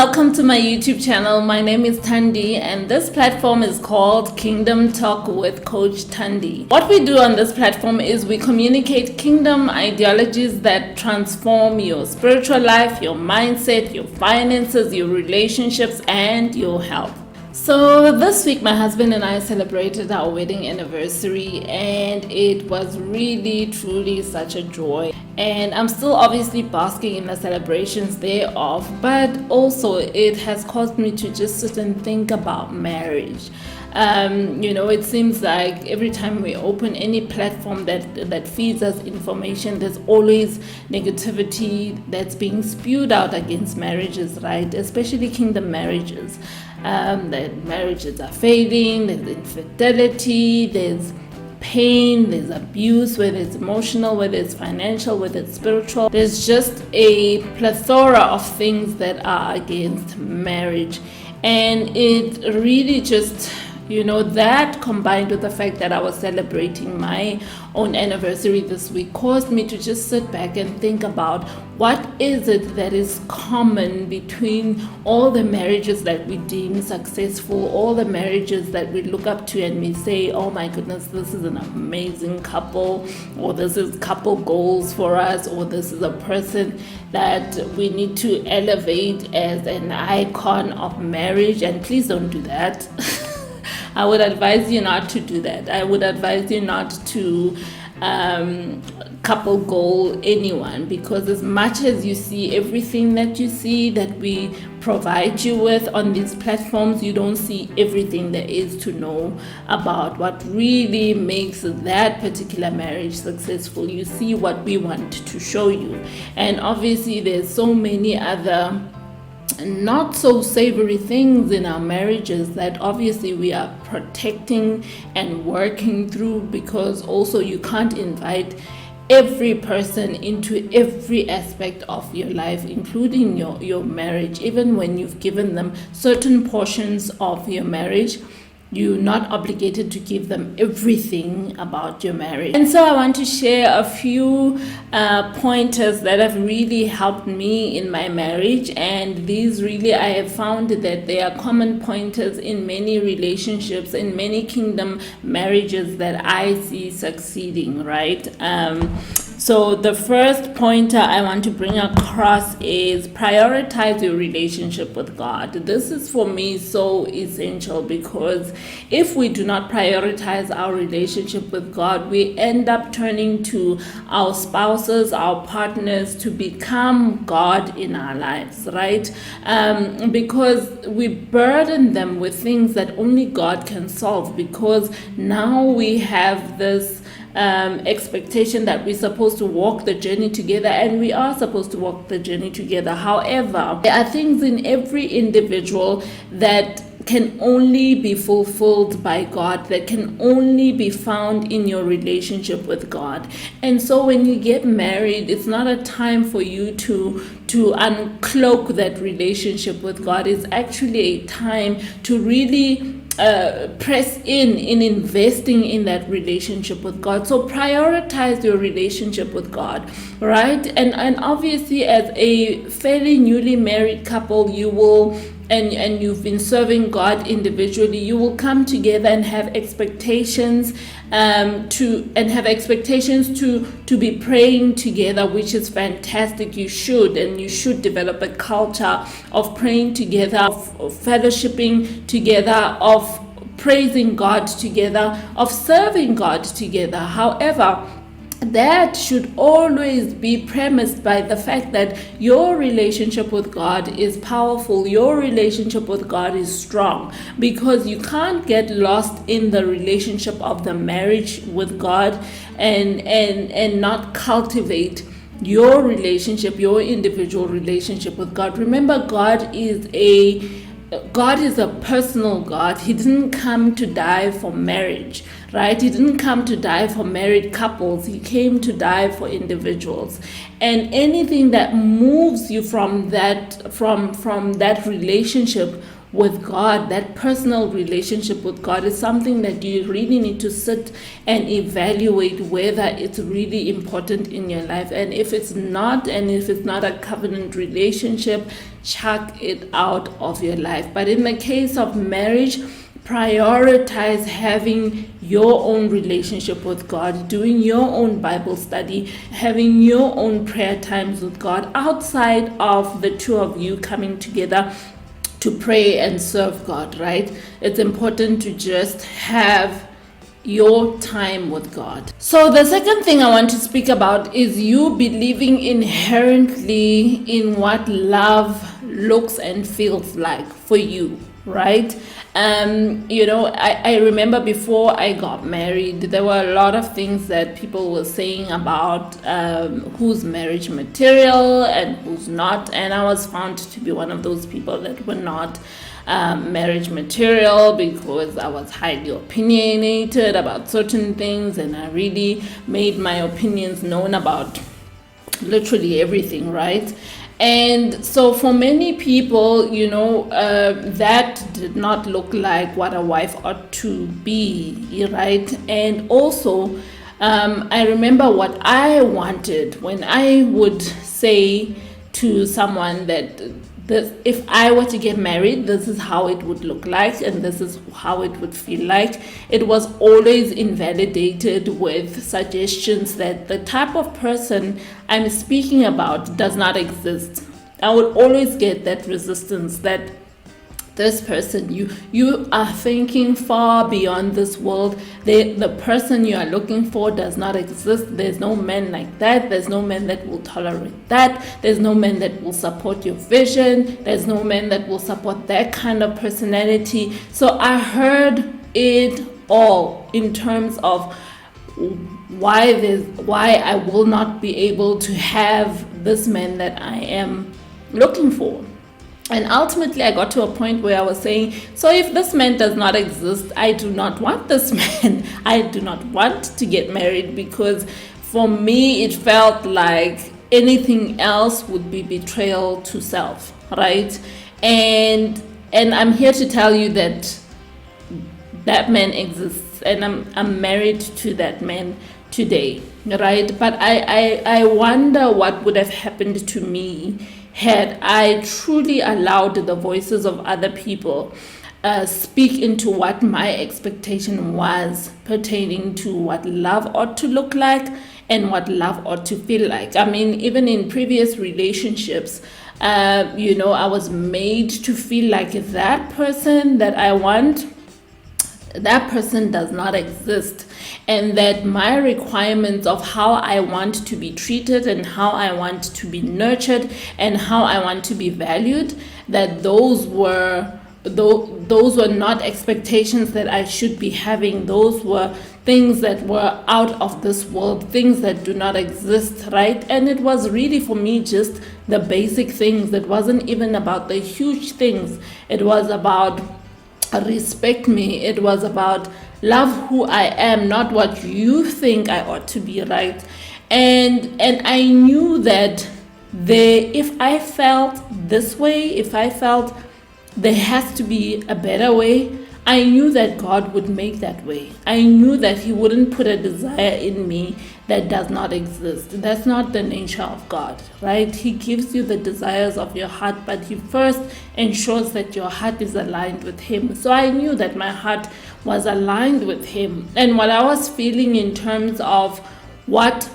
welcome to my YouTube channel. My name is Thandi and this platform is called Kingdom Talk with Coach Thandi. What we do on this platform is we communicate kingdom ideologies that transform your spiritual life, your mindset, your finances, your relationships, and your health. So this week my husband and I celebrated our wedding anniversary and it was really truly such a joy, and I'm still obviously basking in the celebrations thereof, but also it has caused me to just sit and think about marriage. It seems like every time we open any platform that feeds us information, there's always negativity that's being spewed out against marriages, right? Especially kingdom marriages. That marriages are failing, there's infidelity, there's pain, there's abuse, whether it's emotional, whether it's financial, whether it's spiritual. There's just a plethora of things that are against marriage. And it really just, that combined with the fact that I was celebrating my own anniversary this week caused me to just sit back and think about what is it that is common between all the marriages that we deem successful, all the marriages that we look up to and we say, oh my goodness, this is an amazing couple, or this is couple goals for us, or this is a person that we need to elevate as an icon of marriage. And please don't do that. I would advise you not to do that. I would advise you not to couple goal anyone, because as much as you see everything that you see that we provide you with on these platforms, you don't see everything there is to know about what really makes that particular marriage successful. You see what we want to show you, and obviously there's so many other not so savory things in our marriages that obviously we are protecting and working through, because also you can't invite every person into every aspect of your life, including your marriage. Even when you've given them certain portions of your marriage, you're not obligated to give them everything about your marriage. And so I want to share a few pointers that have really helped me in my marriage. And these really, I have found that they are common pointers in many relationships, in many kingdom marriages that I see succeeding, right? So the first pointer I want to bring across is prioritize your relationship with God. This is for me so essential, because if we do not prioritize our relationship with God, we end up turning to our spouses, our partners to become God in our lives, right? Because we burden them with things that only God can solve, because now we have this expectation that we're supposed to walk the journey together, and we are supposed to walk the journey together. However, there are things in every individual that can only be fulfilled by God, that can only be found in your relationship with God. And so when you get married, it's not a time for you to uncloak that relationship with God. It's actually a time to really press in investing in that relationship with God. So prioritize your relationship with God, right? And obviously, as a fairly newly married couple, you will, and you've been serving God individually, you will come together and have expectations to be praying together, which is fantastic. You should develop a culture of praying together, of fellowshipping together, of praising God together, of serving God together. However, that should always be premised by the fact that your relationship with God is powerful, your relationship with God is strong, because you can't get lost in the relationship of the marriage with God and not cultivate your relationship, your individual relationship with God. Remember, God is a personal God. He didn't come to die for marriage, right? He didn't come to die for married couples. He came to die for individuals. And anything that moves you from that relationship with God, that personal relationship with God, is something that you really need to sit and evaluate whether it's really important in your life. And if it's not, and if it's not a covenant relationship, chuck it out of your life. But in the case of marriage, prioritize having your own relationship with God, doing your own Bible study, having your own prayer times with God outside of the two of you coming together to pray and serve God, right? It's important to just have your time with God. So the second thing I want to speak about is you believing inherently in what love looks and feels like for you, right? I remember before I got married, there were a lot of things that people were saying about who's marriage material and who's not, and I was found to be one of those people that were not marriage material, because I was highly opinionated about certain things, and I really made my opinions known about literally everything, right? And so for many people, that did not look like what a wife ought to be, right? And also, I remember what I wanted when I would say to someone that if I were to get married, this is how it would look like, and this is how it would feel like. It was always invalidated with suggestions that the type of person I'm speaking about does not exist. I would always get that resistance that this person, you are thinking far beyond this world. The person you are looking for does not exist. There's no man like that. There's no man that will tolerate that. There's no man that will support your vision. There's no man that will support that kind of personality. So I heard it all in terms of why I will not be able to have this man that I am looking for. And ultimately, I got to a point where I was saying, so if this man does not exist, I do not want this man. I do not want to get married, because for me, it felt like anything else would be betrayal to self, right? And I'm here to tell you that that man exists, and I'm married to that man today, right? But I wonder what would have happened to me had I truly allowed the voices of other people speak into what my expectation was pertaining to what love ought to look like and what love ought to feel like. I mean, even in previous relationships, I was made to feel like that person that I want, that person does not exist, and that my requirements of how I want to be treated and how I want to be nurtured and how I want to be valued, that those were not expectations that I should be having. Those were things that were out of this world, things that do not exist, right? And it was really, for me, just the basic things. It wasn't even about the huge things. It was about respect me. It was about love who I am, not what you think I ought to be, right? And I knew that if I felt this way, if I felt there has to be a better way, I knew that God would make that way. I knew that He wouldn't put a desire in me that does not exist. That's not the nature of God, right? He gives you the desires of your heart, but He first ensures that your heart is aligned with Him. So I knew that my heart was aligned with Him. And what I was feeling in terms of what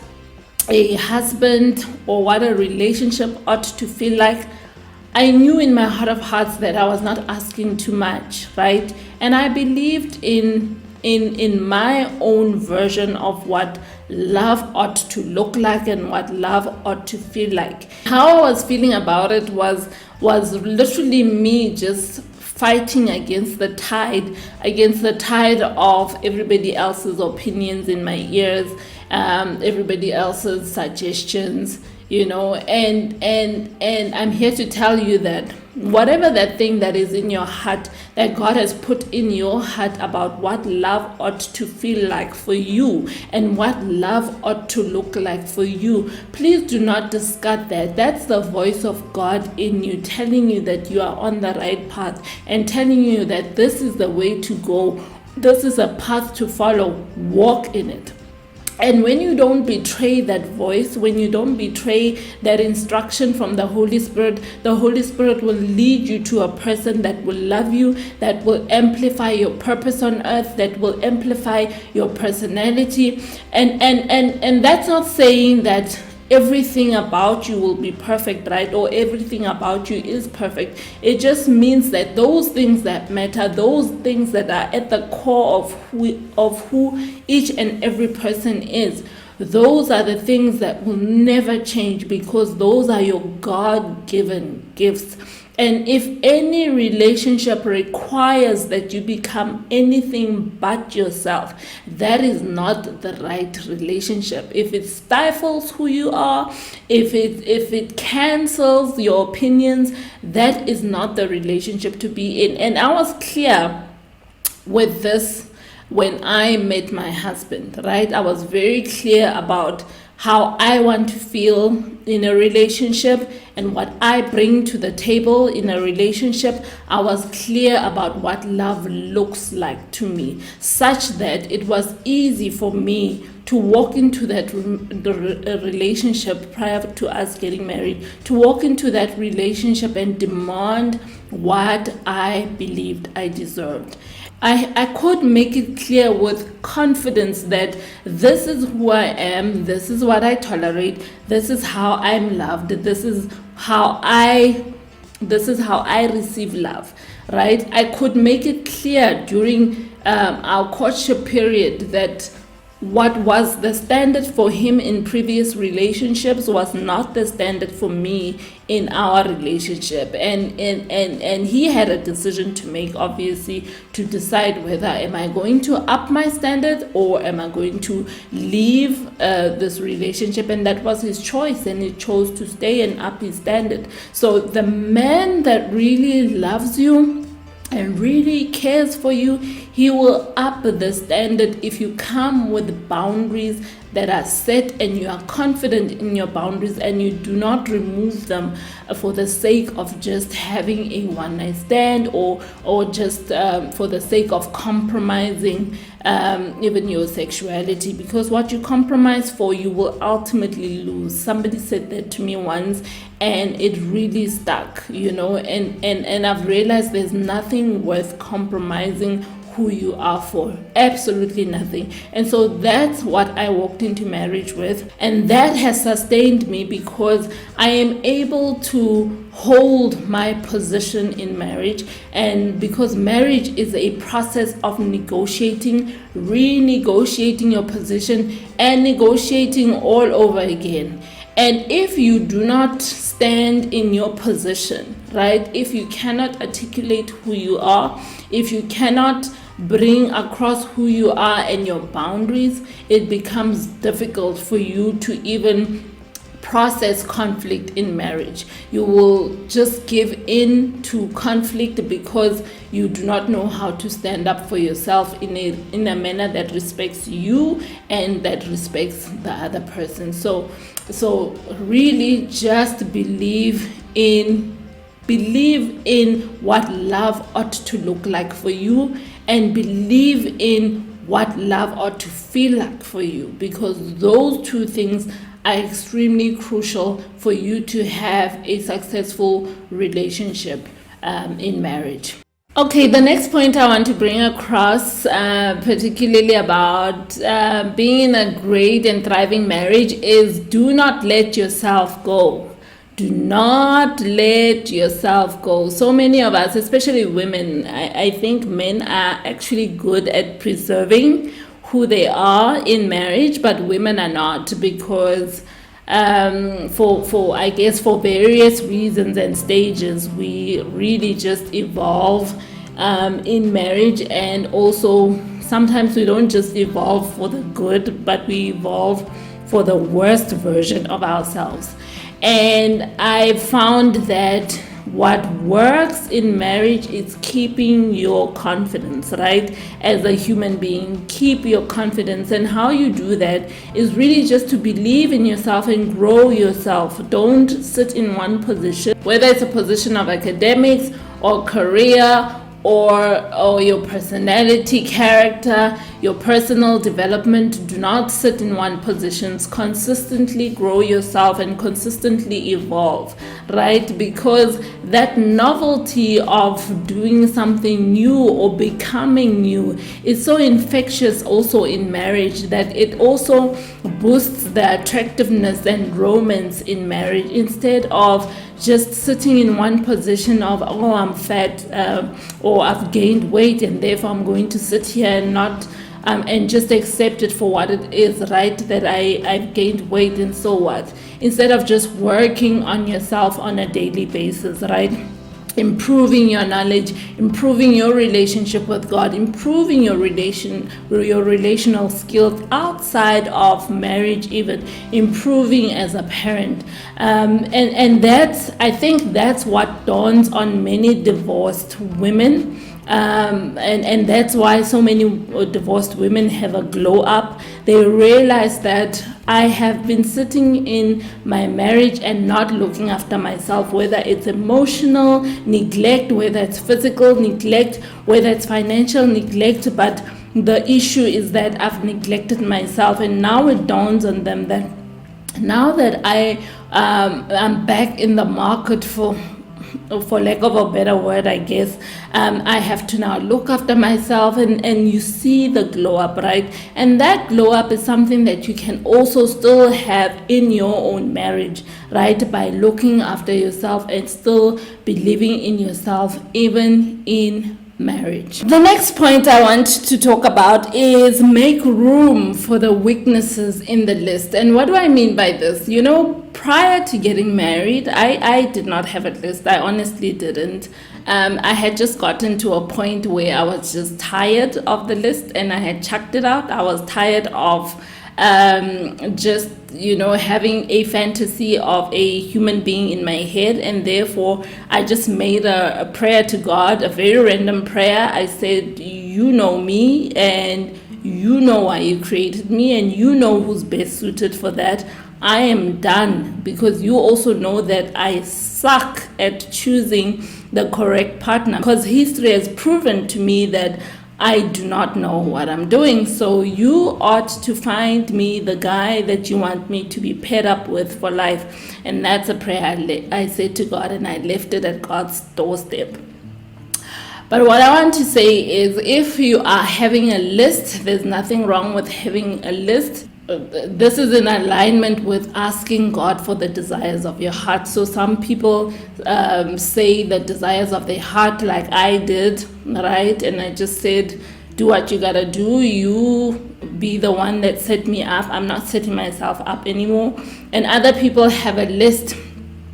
a husband or what a relationship ought to feel like, I knew in my heart of hearts that I was not asking too much, right? And I believed in my own version of what love ought to look like and what love ought to feel like. How I was feeling about it was literally me just fighting against the tide of everybody else's opinions in my ears, everybody else's suggestions, and I'm here to tell you that whatever that thing that is in your heart, that God has put in your heart about what love ought to feel like for you and what love ought to look like for you, please do not discard that. That's the voice of God in you, telling you that you are on the right path and telling you that this is the way to go. This is a path to follow. Walk in it. And when you don't betray that voice, when you don't betray that instruction from the Holy Spirit will lead you to a person that will love you, that will amplify your purpose on earth, that will amplify your personality. And that's not saying that everything about you will be perfect, right? Or everything about you is perfect. It just means that those things that matter, those things that are at the core of who each and every person is, those are the things that will never change, because those are your God-given gifts. And if any relationship requires that you become anything but yourself, that is not the right relationship. If it stifles who you are, if it cancels your opinions, that is not the relationship to be in. And I was clear with this when I met my husband, right? I was very clear about how I want to feel in a relationship and what I bring to the table in a relationship. I was clear about what love looks like to me, such that it was easy for me to walk into that relationship prior to us getting married, to walk into that relationship and demand what I believed I deserved. I could make it clear with confidence that this is who I am, this is what I tolerate, this is how I'm loved, this is how I receive love, right? I could make it clear during our courtship period that what was the standard for him in previous relationships was not the standard for me in our relationship, and he had a decision to make, obviously, to decide whether am I going to up my standard or am I going to leave this relationship. And that was his choice, and he chose to stay and up his standard. So the man that really loves you and really cares for you, he will up the standard if you come with boundaries that are set and you are confident in your boundaries and you do not remove them for the sake of just having a one-night stand or just for the sake of compromising even your sexuality, because what you compromise for you will ultimately lose. Somebody said that to me once and it really stuck, and I've realized there's nothing worth compromising who you are for. Absolutely nothing. And so that's what I walked into marriage with, and that has sustained me because I am able to hold my position in marriage, and because marriage is a process of negotiating, renegotiating your position and negotiating all over again. And if you do not stand in your position, right, if you cannot articulate who you are, if you cannot bring across who you are and your boundaries, it becomes difficult for you to even process conflict in marriage. You will just give in to conflict because you do not know how to stand up for yourself in a manner that respects you and that respects the other person. So really just believe in what love ought to look like for you, and believe in what love ought to feel like for you, because those two things are extremely crucial for you to have a successful relationship in marriage. Okay, the next point I want to bring across, particularly about being in a great and thriving marriage, is do not let yourself go. Do not let yourself go. So many of us, especially women, I think men are actually good at preserving who they are in marriage, but women are not, because for various reasons and stages, we really just evolve in marriage, and also sometimes we don't just evolve for the good, but we evolve for the worst version of ourselves. And I found that what works in marriage is keeping your confidence, right? As a human being, keep your confidence. And how you do that is really just to believe in yourself and grow yourself. Don't sit in one position, whether it's a position of academics or career or your personality, character, your personal development. Do not sit in one position. Consistently grow yourself and consistently evolve, right? Because that novelty of doing something new or becoming new is so infectious also in marriage, that it also boosts the attractiveness and romance in marriage, instead of just sitting in one position of, oh, I'm fat, or I've gained weight and therefore I'm going to sit here and not and just accept it for what it is, right? That I've gained weight, and so what? Instead of just working on yourself on a daily basis, right? Improving your knowledge, improving your relationship with God, improving your relational skills outside of marriage, even improving as a parent, and that's, I think that's what dawns on many divorced women. And that's why so many divorced women have a glow up. They realize that I have been sitting in my marriage and not looking after myself, whether it's emotional neglect, whether it's physical neglect, whether it's financial neglect, but the issue is that I've neglected myself. And now it dawns on them that now that I'm back in the market, for lack of a better word, I guess, I have to now look after myself, and you see the glow up, right? And that glow up is something that you can also still have in your own marriage, right? By looking after yourself and still believing in yourself, even in marriage. The next point I want to talk about is make room for the weaknesses in the list. And what do I mean by this? You know, prior to getting married, I did not have a list. I honestly didn't. I had just gotten to a point where I was just tired of the list and I had chucked it out. I was tired of just, you know, having a fantasy of a human being in my head, and therefore I just made a prayer to God, a very random prayer. I said, you know me, and you know why you created me, and you know who's best suited for that. I am done, because you also know that I suck at choosing the correct partner, because history has proven to me that I do not know what I'm doing. So you ought to find me the guy that you want me to be paired up with for life. And that's a prayer I said to God, and I left it at God's doorstep. But what I want to say is, if you are having a list, there's nothing wrong with having a list. This is in alignment with asking God for the desires of your heart. So some people say the desires of their heart, like I did, right? And I just said, do what you gotta do. You be the one that set me up. I'm not setting myself up anymore. And other people have a list.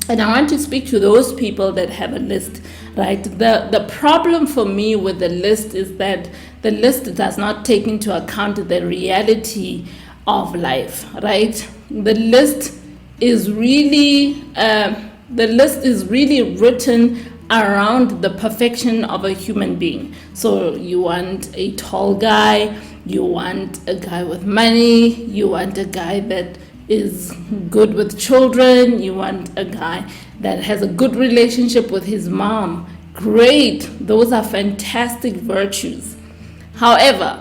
And I want to speak to those people that have a list, right? The problem for me with the list is that the list does not take into account the reality of life, right? The list is really written around the perfection of a human being. So you want a tall guy, you want a guy with money, you want a guy that is good with children, you want a guy that has a good relationship with his mom. Great, those are fantastic virtues. However,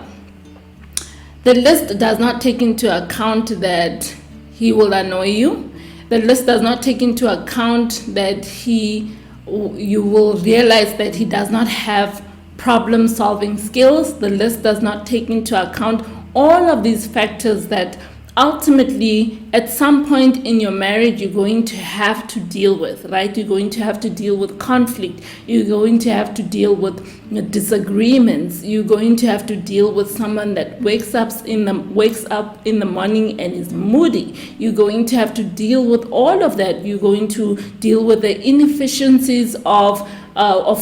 the list does not take into account that he will annoy you. The list does not take into account that you will realize that he does not have problem-solving skills. The list does not take into account all of these factors that ultimately, at some point in your marriage, you're going to have to deal with, right? You're going to have to deal with conflict. You're going to have to deal with disagreements. You're going to have to deal with someone that wakes up in the morning and is moody. You're going to have to deal with all of that. You're going to deal with the inefficiencies of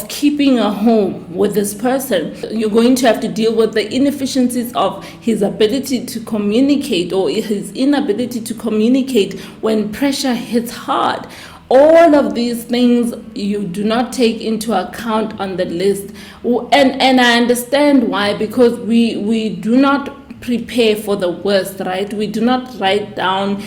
keeping a home with this person. You're going to have to deal with the inefficiencies of his ability to communicate or his inability to communicate when pressure hits hard. all of these things you do not take into account on the list. And I understand why, because we do not prepare for the worst, right? We do not write down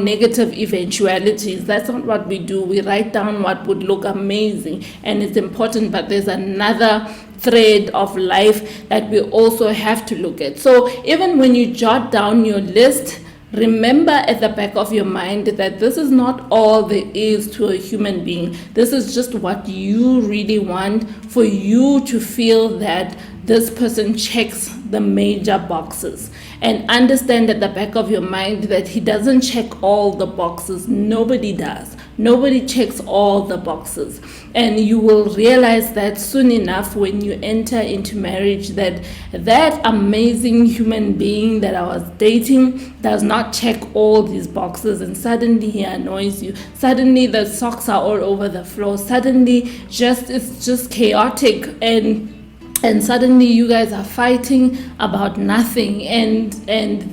negative eventualities. That's not what we do. We write down what would look amazing and it's important, but there's another thread of life that we also have to look at. So even when you jot down your list, remember at the back of your mind that this is not all there is to a human being. This is just what you really want, for you to feel that this person checks the major boxes. And understand at the back of your mind that he doesn't check all the boxes. Nobody does. Nobody checks all the boxes. And you will realize that soon enough when you enter into marriage, that amazing human being that I was dating does not check all these boxes, and suddenly he annoys you. Suddenly the socks are all over the floor. Suddenly it's just chaotic, and suddenly you guys are fighting about nothing, and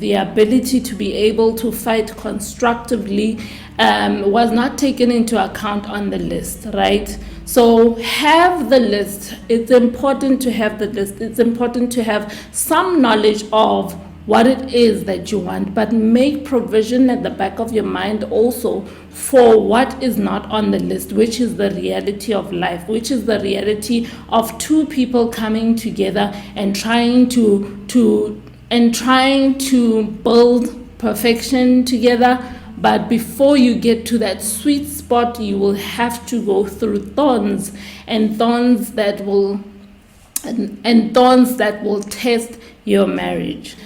the ability to be able to fight constructively was not taken into account on the list, right? So have the list. It's important to have the list. It's important to have some knowledge of what it is that you want, but make provision at the back of your mind also for what is not on the list, which is the reality of life, which is the reality of two people coming together and trying to build perfection together. But before you get to that sweet spot, you will have to go through thorns that will test your marriage.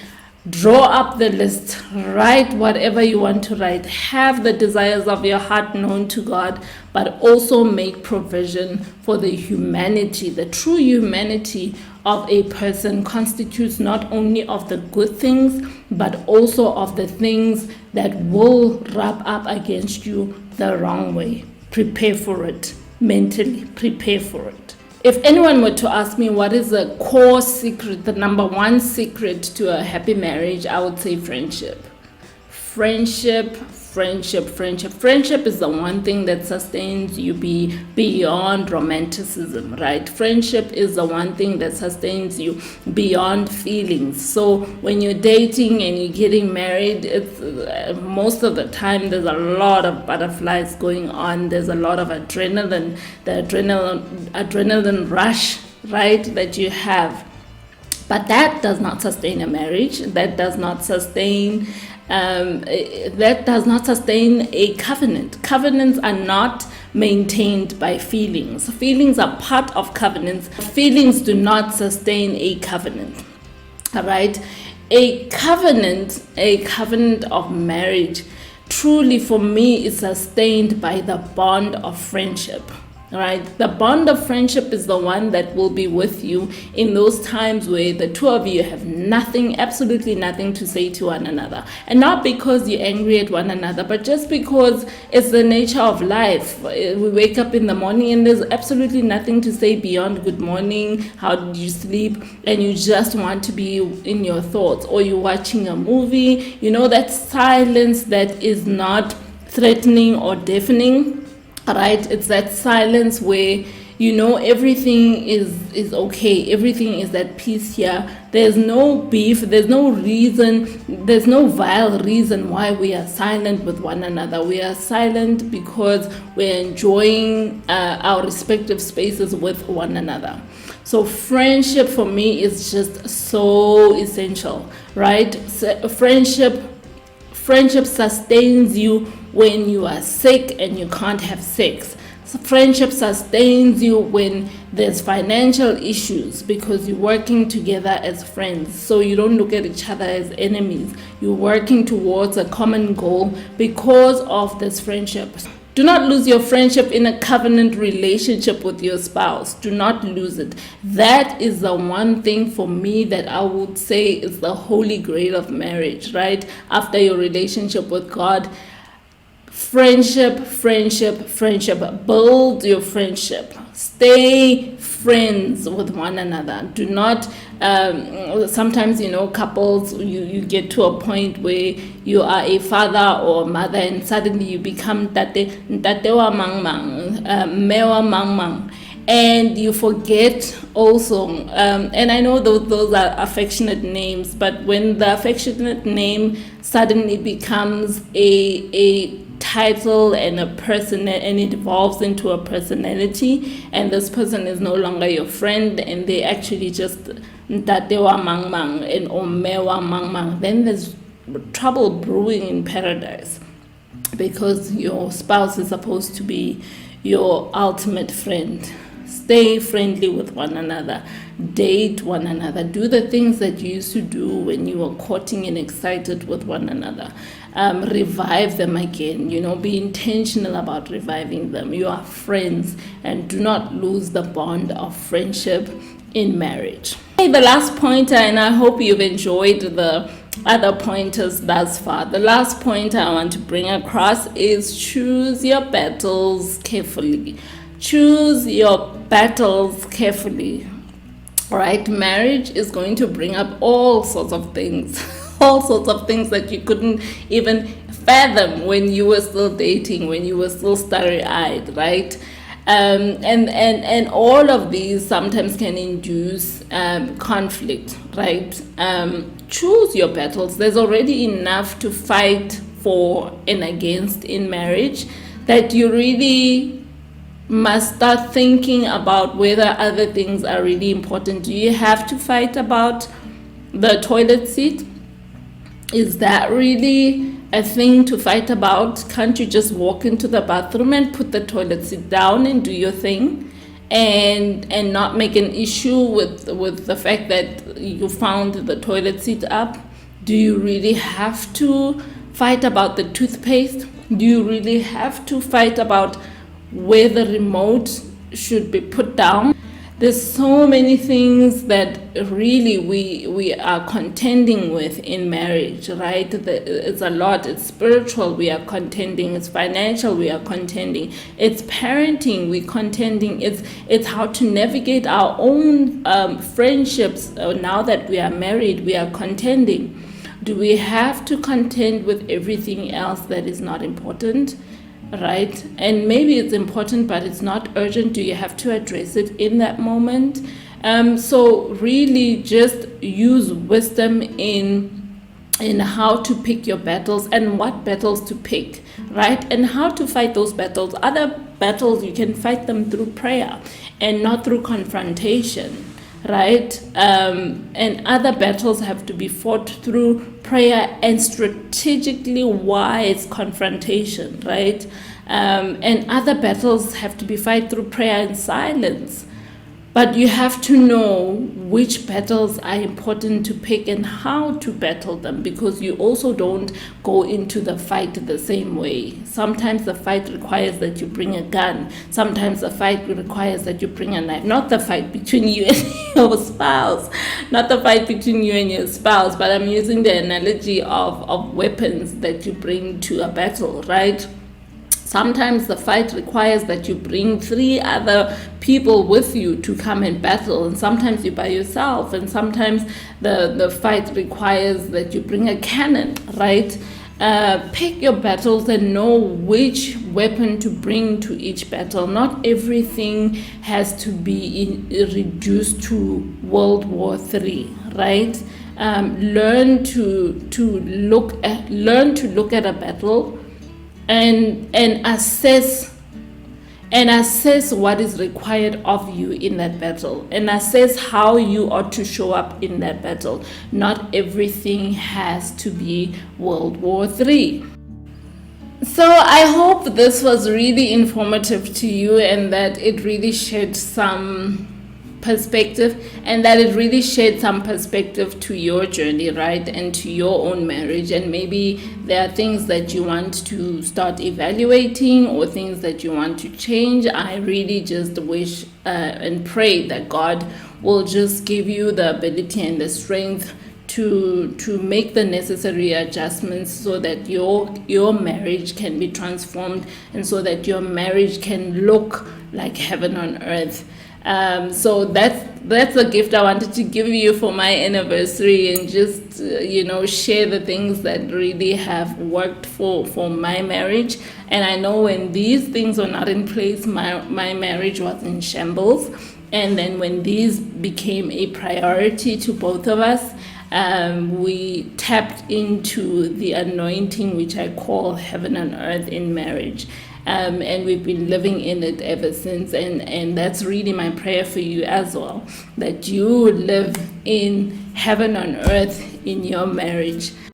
Draw up the list, write whatever you want to write, have the desires of your heart known to God, but also make provision for the humanity. The true humanity of a person constitutes not only of the good things, but also of the things that will rub up against you the wrong way. Prepare for it mentally, prepare for it. If anyone were to ask me what is the core secret, the number one secret to a happy marriage, I would say friendship. Friendship is the one thing that sustains you beyond romanticism, right? Friendship is the one thing that sustains you beyond feelings. So when you're dating and you're getting married, it's most of the time there's a lot of butterflies going on. There's a lot of adrenaline, the adrenaline rush, right, that you have. But that does not sustain a marriage. That does not sustain a covenant. Covenants are not maintained by feelings. Feelings are part of covenants. Feelings do not sustain a covenant. All right? A covenant of marriage truly for me is sustained by the bond of friendship. Right? The bond of friendship is the one that will be with you in those times where the two of you have nothing, absolutely nothing to say to one another. And not because you're angry at one another, but just because it's the nature of life. We wake up in the morning and there's absolutely nothing to say beyond good morning, how did you sleep, and you just want to be in your thoughts. Or you're watching a movie, that silence that is not threatening or deafening. Right, it's that silence where everything is okay, everything is at peace here. There's no beef, there's no reason, there's no vile reason why we are silent with one another. We are silent because we're enjoying our respective spaces with one another. So friendship for me is just so essential, right? So friendship sustains you when you are sick and you can't have sex. So friendship sustains you when there's financial issues because you're working together as friends. So you don't look at each other as enemies. You're working towards a common goal because of this friendship. Do not lose your friendship in a covenant relationship with your spouse. Do not lose it. That is the one thing for me that I would say is the holy grail of marriage, right? After your relationship with God. Friendship. Build your friendship. Stay friends with one another. Do not sometimes, couples, you get to a point where you are a father or a mother, and suddenly you become tate wa mang mang, mewa mang mang. And you forget also, and I know those are affectionate names, but when the affectionate name suddenly becomes a title and a person, and it evolves into a personality, and this person is no longer your friend, and they actually just Ntate wa mang mang and Ome wa mang mang, then there's trouble brewing in paradise, because your spouse is supposed to be your ultimate friend. Stay friendly with one another, date one another, do the things that you used to do when you were courting and excited with one another. Revive them again, be intentional about reviving them. You are friends, and do not lose the bond of friendship in marriage. Okay, the last pointer, and I hope you've enjoyed the other pointers thus far. The last point I want to bring across is choose your battles carefully. Choose your battles carefully. All right, marriage is going to bring up all sorts of things, all sorts of things that you couldn't even fathom when you were still dating, when you were still starry-eyed, right? And all of these sometimes can induce conflict, right? Choose your battles. There's already enough to fight for and against in marriage that you really must start thinking about whether other things are really important. Do you have to fight about the toilet seat? Is that really a thing to fight about? Can't you just walk into the bathroom and put the toilet seat down and do your thing, and not make an issue with the fact that you found the toilet seat up? Do you really have to fight about the toothpaste? Do you really have to fight about where the remote should be put down? There's so many things that really we are contending with in marriage, right? It's a lot. It's spiritual, we are contending. It's financial, we are contending. It's parenting, we're contending. It's how to navigate our own friendships. Now that we are married, we are contending. Do we have to contend with everything else that is not important? Right? And maybe it's important, but it's not urgent. Do you have to address it in that moment? So really just use wisdom in how to pick your battles and what battles to pick, right? And how to fight those battles. Other battles, you can fight them through prayer and not through confrontation, right? And other battles have to be fought through prayer and strategically wise confrontation, right? And other battles have to be fought through prayer and silence. But you have to know which battles are important to pick and how to battle them, because you also don't go into the fight the same way. Sometimes the fight requires that you bring a gun. Sometimes the fight requires that you bring a knife. Not the fight between you and your spouse. Not the fight between you and your spouse, but I'm using the analogy of weapons that you bring to a battle, right? Sometimes the fight requires that you bring 3 other people with you to come and battle, and sometimes you're by yourself, and sometimes the fight requires that you bring a cannon, right? Pick your battles and know which weapon to bring to each battle. Not everything has to be reduced to World War III, right? Learn to look at a battle and assess what is required of you in that battle, and assess how you ought to show up in that battle. Not everything has to be World War III. So I hope this was really informative to you, and that it really shed some perspective, and that it really shed some perspective to your journey, right, and to your own marriage. And maybe there are things that you want to start evaluating, or things that you want to change. I really just wish and pray that God will just give you the ability and the strength to make the necessary adjustments, so that your marriage can be transformed, and so that your marriage can look like heaven on earth. So that's a gift I wanted to give you for my anniversary, and just share the things that really have worked for my marriage. And I know when these things were not in place, my marriage was in shambles. And then when these became a priority to both of us, we tapped into the anointing, which I call heaven and earth in marriage. And we've been living in it ever since. And that's really my prayer for you as well, that you would live in heaven on earth in your marriage.